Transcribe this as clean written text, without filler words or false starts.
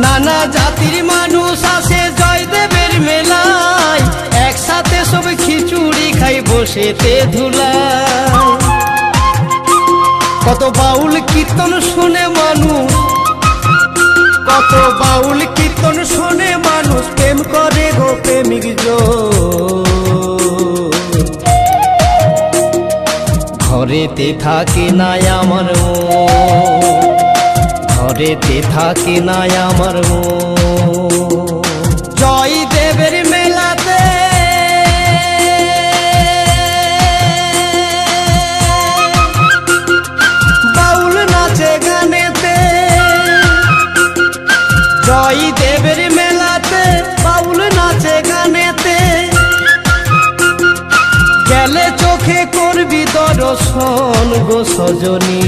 নানা জাতির মানুষ আসে জয়দেবের মেলায়, একসাথে সব খিচুড়ি খাই বসেতে ধুলায়। কত বাউল কীর্তন শুনে মানুষ, কত বাউল কীর্তন শুনে মানুষ প্রেম করে গো প্রেমিক ঘরেতে থাকে না আমার ঘরেতে থাকে না আমার জয়দেবের মেলাতে বাউল নাচে গানেতে, জয়দেবের মেলাতে বাউল নাচে গানেতে, গেলে চোখে করবি দর্শন গো সজনী।